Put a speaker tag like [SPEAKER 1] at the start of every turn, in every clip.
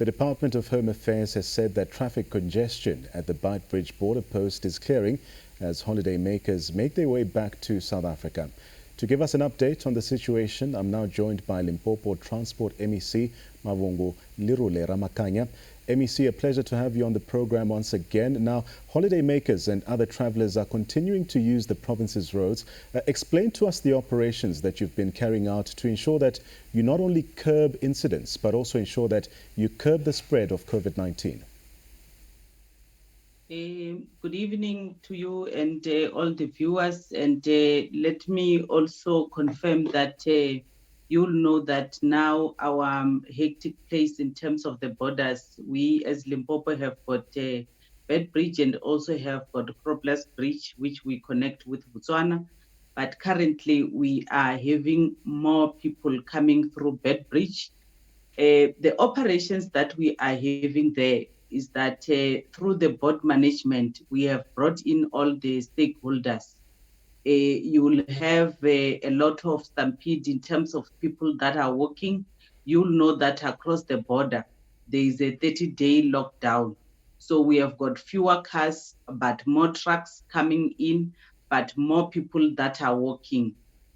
[SPEAKER 1] The Department of Home Affairs has said that traffic congestion at the Beitbridge Border Post is clearing as holidaymakers make their way back to South Africa. To give us an update on the situation, I'm now joined by Limpopo Transport MEC, Mavhungu Lerule-Ramakhanya. MEC, a pleasure to have you on the program once again. Now, holidaymakers and other travelers are continuing to use the province's roads. Explain to us the operations that you've been carrying out to ensure that you not only curb incidents, but also ensure that you curb the spread of COVID-19.
[SPEAKER 2] Good evening to you and all the viewers, and let me also confirm that you'll know that now our hectic place in terms of the borders, we as Limpopo have got Beitbridge and also have got Croplus Bridge, which we connect with Botswana. But currently we are having more people coming through Beitbridge. The operations that we are having there is that through the board management, we have brought in all the stakeholders. You will have a lot of stampede in terms of people that are working. You'll know that across the border, there is a 30-day lockdown. So we have got fewer cars, but more trucks coming in, but more people that are working.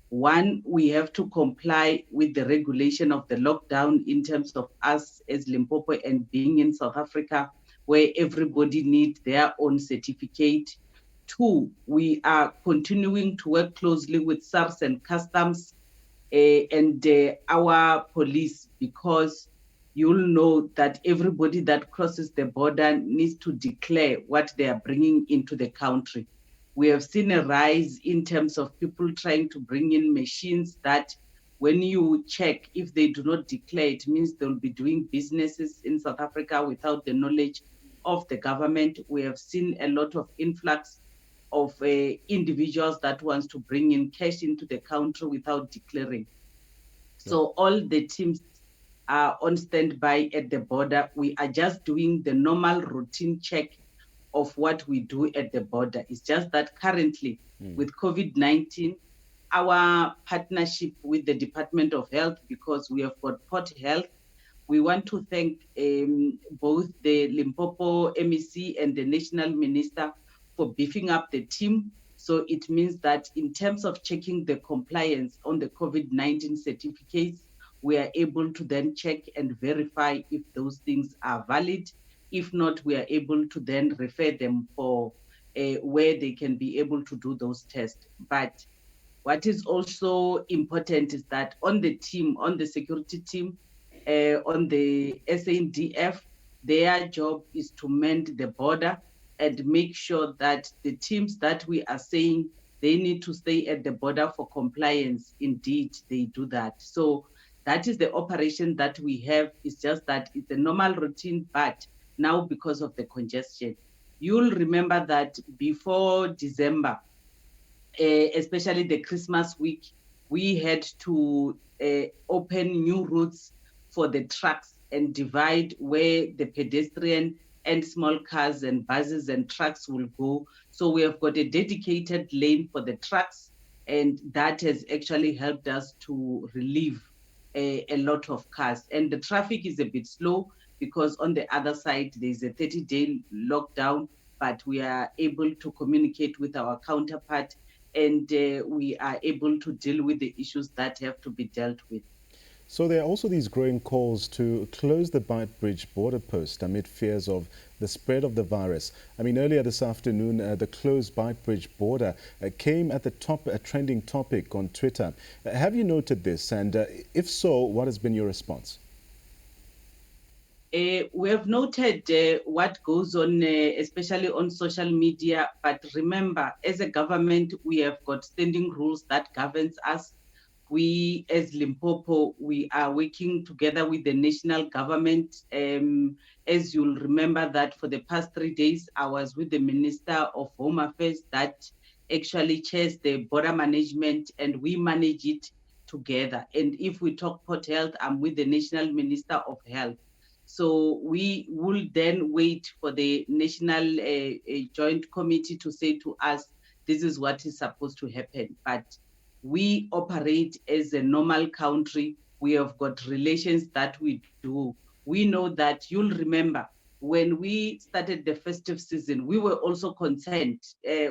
[SPEAKER 2] One, we have to comply with the regulation of the lockdown in terms of us as Limpopo and being in South Africa, where everybody needs their own certificate. Two, we are continuing to work closely with SARS and Customs and our police, because you'll know that everybody that crosses the border needs to declare what they are bringing into the country. We have seen a rise in terms of people trying to bring in machines that when you check, if they do not declare, it means they'll be doing businesses in South Africa without the knowledge of the government. We have seen a lot of influx of individuals that wants to bring in cash into the country without declaring. So all the teams are on standby at the border. We are just doing the normal routine check of what we do at the border. It's just that currently with COVID-19, our partnership with the Department of Health, because we have got Port Health, we want to thank both the Limpopo MEC and the National Minister for beefing up the team. So it means that in terms of checking the compliance on the COVID-19 certificates, we are able to then check and verify if those things are valid. If not, we are able to then refer them for where they can be able to do those tests. But what is also important is that on the team, on the security team, on the SANDF, their job is to mend the border and make sure that the teams that we are saying they need to stay at the border for compliance, indeed, they do that. So that is the operation that we have. It's just that it's a normal routine, but now because of the congestion. You'll remember that before December, especially the Christmas week, we had to open new routes for the trucks and divide where the pedestrian and small cars and buses and trucks will go. So we have got a dedicated lane for the trucks, and that has actually helped us to relieve a lot of cars. And the traffic is a bit slow because on the other side, there's a 30-day lockdown, but we are able to communicate with our counterpart, and we are able to deal with the issues that have to be dealt with.
[SPEAKER 1] So there are also these growing calls to close the Beitbridge Border Post amid fears of the spread of the virus. I mean, earlier this afternoon, the closed Beitbridge border came at the top, a trending topic on Twitter. Have you noted this? And if so, what has been your response?
[SPEAKER 2] We have noted what goes on, especially on social media. But remember, as a government, we have got standing rules that governs us. We, as Limpopo, we are working together with the national government. As you'll remember that for the past 3 days, I was with the Minister of Home Affairs that actually chairs the border management, and we manage it together. And if we talk Port Health, I'm with the National Minister of Health. So we will then wait for the National Joint Committee to say to us, this is what is supposed to happen. But we operate as a normal country. We have got relations that we do we know that you'll remember when we started the festive season, we were also concerned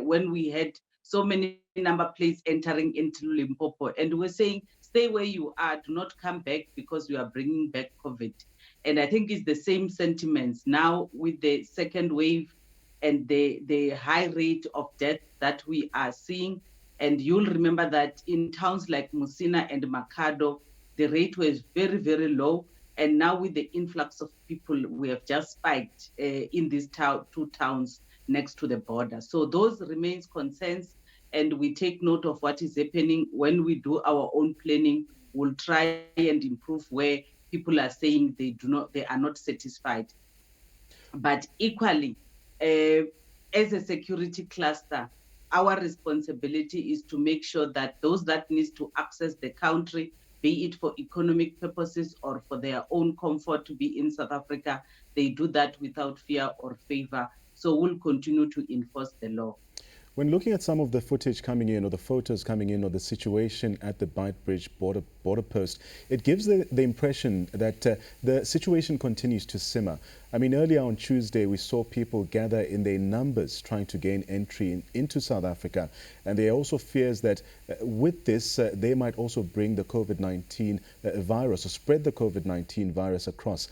[SPEAKER 2] when we had so many number plates entering into Limpopo, and we're saying, stay where you are, do not come back because you are bringing back COVID. And I think it's the same sentiments now with the second wave and the high rate of death that we are seeing. And you'll remember that in towns like Musina and Makado, the rate was very, very low. And now with the influx of people, we have just spiked in these two towns next to the border. So those remains concerns, and we take note of what is happening. When we do our own planning, we'll try and improve where people are saying they are not satisfied. But equally, as a security cluster, our responsibility is to make sure that those that need to access the country, be it for economic purposes or for their own comfort to be in South Africa, they do that without fear or favor. So we'll continue to enforce the law.
[SPEAKER 1] When looking at some of the footage coming in, or the photos coming in, or the situation at the Beitbridge Border Post, it gives the impression that the situation continues to simmer. I mean, earlier on Tuesday, we saw people gather in their numbers trying to gain entry into South Africa. And there are also fears that with this, they might also bring the COVID-19 virus, or spread the COVID-19 virus across.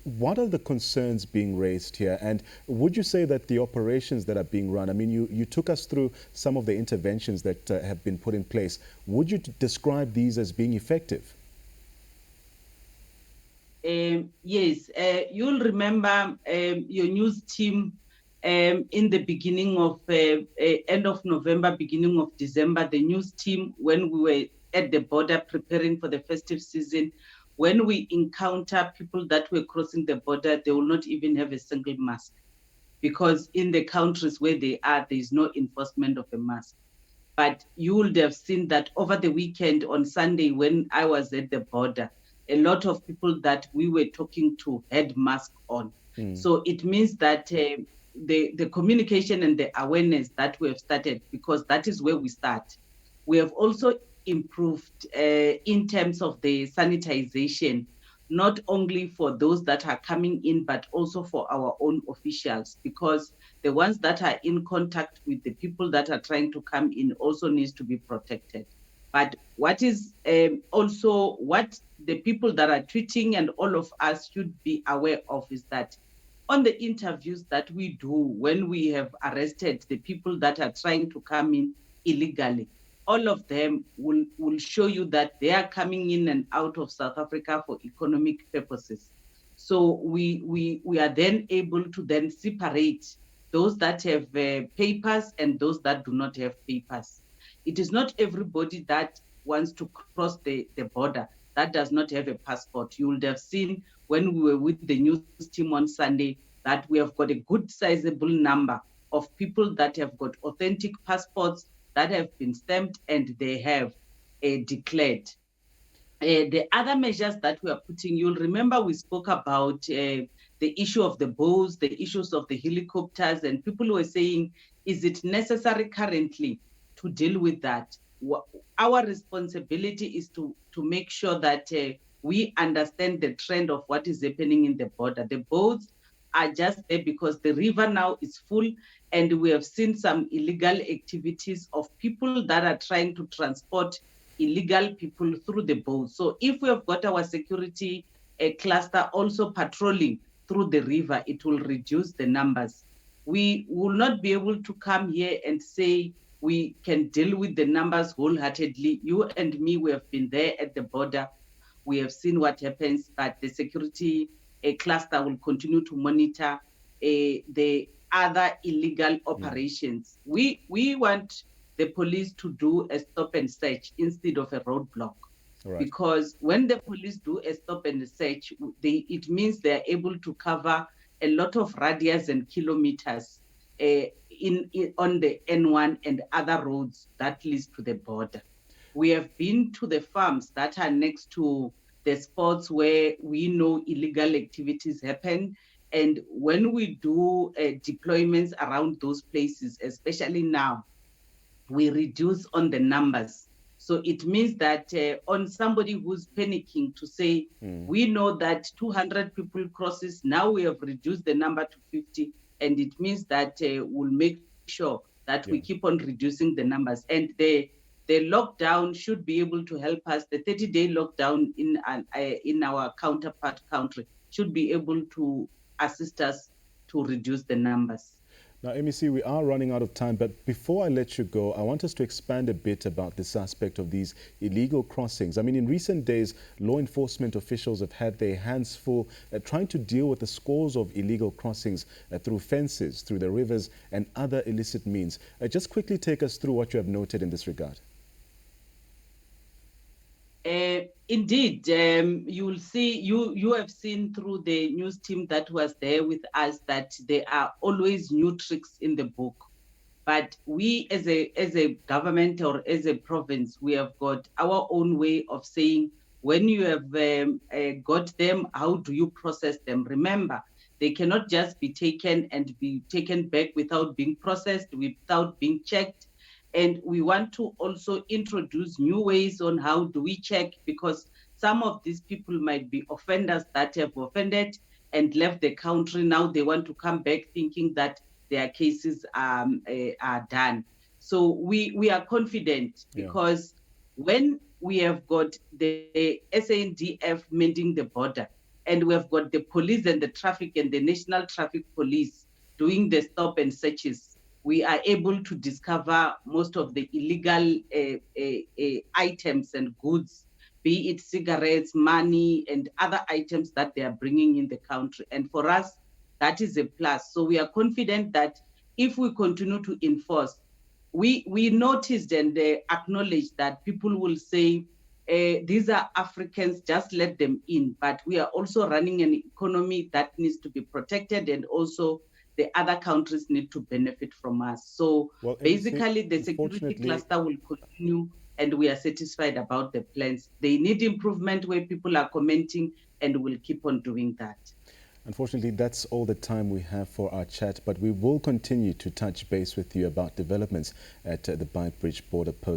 [SPEAKER 1] What are the concerns being raised here? And would you say that the operations that are being run, I mean, you took us through some of the interventions that have been put in place. Would you describe these as being effective?
[SPEAKER 2] Yes, you'll remember your news team in the beginning of end of November, beginning of December, the news team, when we were at the border preparing for the festive season, when we encounter people that were crossing the border, they will not even have a single mask, because in the countries where they are, there is no enforcement of a mask. But you would have seen that over the weekend on Sunday, when I was at the border, a lot of people that we were talking to had masks on. So it means that the communication and the awareness that we have started, because that is where we start. We have also improved in terms of the sanitization, not only for those that are coming in, but also for our own officials, because the ones that are in contact with the people that are trying to come in also needs to be protected. But what is also what the people that are tweeting and all of us should be aware of is that on the interviews that we do when we have arrested the people that are trying to come in illegally, all of them will show you that they are coming in and out of South Africa for economic purposes. So we are then able to then separate those that have papers and those that do not have papers. It is not everybody that wants to cross the border that does not have a passport. You would have seen when we were with the news team on Sunday that we have got a good sizable number of people that have got authentic passports that have been stamped and they have declared. The other measures that we are putting, you'll remember we spoke about the issue of the boats, the issues of the helicopters, and people were saying, is it necessary currently to deal with that? Our responsibility is to make sure that we understand the trend of what is happening in the border. The boats are just there because the river now is full, and we have seen some illegal activities of people that are trying to transport illegal people through the boats. So if we have got our security cluster also patrolling through the river, it will reduce the numbers. We will not be able to come here and say we can deal with the numbers wholeheartedly. You and me, we have been there at the border. We have seen what happens, but the security cluster will continue to monitor the other illegal operations. We want the police to do a stop and search instead of a roadblock. Right. Because when the police do a stop and search, it means they're able to cover a lot of radius and kilometers on the N1 and other roads that leads to the border. We have been to the farms that are next to the spots where we know illegal activities happen. And when we do deployments around those places, especially now, we reduce on the numbers. So it means that on somebody who's panicking to say, we know that 200 people crosses, now we have reduced the number to 50, and it means that we'll make sure that we keep on reducing the numbers. And the lockdown should be able to help us. The 30-day lockdown in our counterpart country should be able to assist us to reduce the numbers.
[SPEAKER 1] Now, MEC, we are running out of time, but before I let you go, I want us to expand a bit about this aspect of these illegal crossings. I mean, in recent days, law enforcement officials have had their hands full trying to deal with the scores of illegal crossings through fences, through the rivers, and other illicit means. Just quickly take us through what you have noted in this regard.
[SPEAKER 2] Indeed, you will see, you have seen through the news team that was there with us that there are always new tricks in the book. But we as a government or as a province, we have got our own way of saying, when you have got them, how do you process them? Remember, they cannot just be taken and be taken back without being processed, without being checked. And we want to also introduce new ways on how do we check, because some of these people might be offenders that have offended and left the country. Now they want to come back thinking that their cases are done. So we are confident because when we have got the SANDF mending the border, and we have got the police and the traffic and the National Traffic Police doing the stop and searches, we are able to discover most of the illegal items and goods, be it cigarettes, money, and other items that they are bringing in the country. And for us, that is a plus. So we are confident that if we continue to enforce, we noticed and acknowledge that people will say, these are Africans, just let them in. But we are also running an economy that needs to be protected, and also the other countries need to benefit from us. So basically, the security cluster will continue, and we are satisfied about the plans. They need improvement where people are commenting, and we'll keep on doing that.
[SPEAKER 1] Unfortunately, that's all the time we have for our chat, but we will continue to touch base with you about developments at the Beitbridge Border Post.